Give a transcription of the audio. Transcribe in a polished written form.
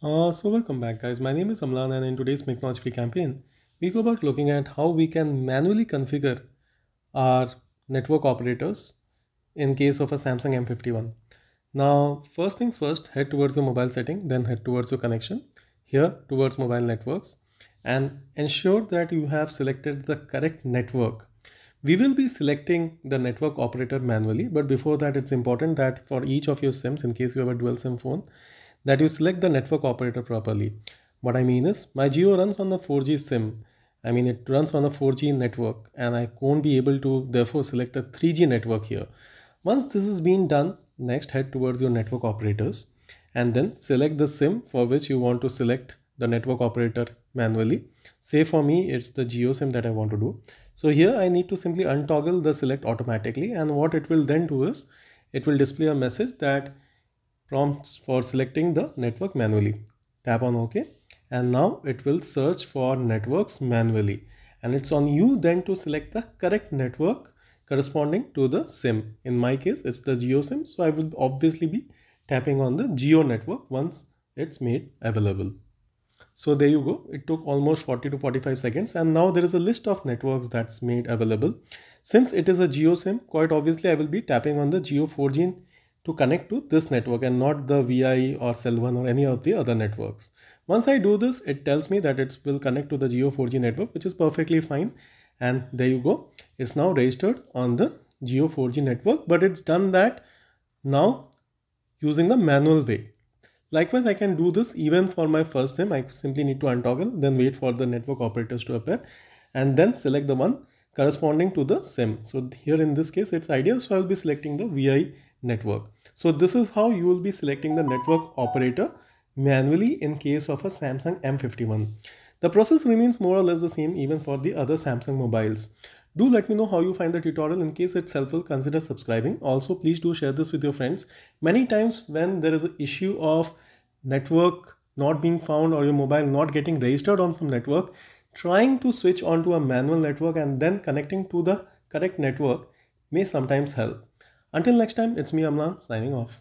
So welcome back guys, my name is Amlan and in today's Make Knowledge Free campaign, we go about looking at how we can manually configure our network operators in case of a Samsung M51. Now first things first, head towards your mobile setting, then head towards your connection, here towards mobile networks, and ensure that you have selected the correct network. We will be selecting the network operator manually, but before that it's important that for each of your SIMs, in case you have a dual SIM phone, that you select the network operator properly. What I mean is my Jio runs on the 4G SIM. I mean it runs on a 4G network and I won't be able to therefore select a 3G network here. Once this is being done, next head towards your network operators and then select the SIM for which you want to select the network operator manually. Say for me it's the Jio SIM that I want to do. So here I need to simply untoggle the select automatically, and what it will then do is it will display a message that prompts for selecting the network manually. Tap on OK and now it will search for networks manually, and it's on you then to select the correct network corresponding to the SIM. In my case it's the Jio SIM, so I will obviously be tapping on the Jio network once it's made available. So there you go. It took almost 40 to 45 seconds and now there is a list of networks that's made available. Since it is a Jio SIM, quite obviously I will be tapping on the Jio 4G to connect to this network and not the VI or Cell1 or any of the other networks. Once I do this, it tells me that it will connect to the Jio 4G network, which is perfectly fine. And there you go. It's now registered on the Jio 4G network, but it's done that now using the manual way. Likewise, I can do this even for my first SIM. I simply need to untoggle, then wait for the network operators to appear and then select the one corresponding to the SIM. So here in this case, it's ideal. So I'll be selecting the VI network. So this is how you will be selecting the network operator manually in case of a Samsung M51. The process remains more or less the same even for the other Samsung mobiles. Do let me know how you find the tutorial. In case it's helpful, consider subscribing. Also, please do share this with your friends. Many times when there is an issue of network not being found or your mobile not getting registered on some network, trying to switch onto a manual network and then connecting to the correct network may sometimes help. Until next time, it's me Amlan signing off.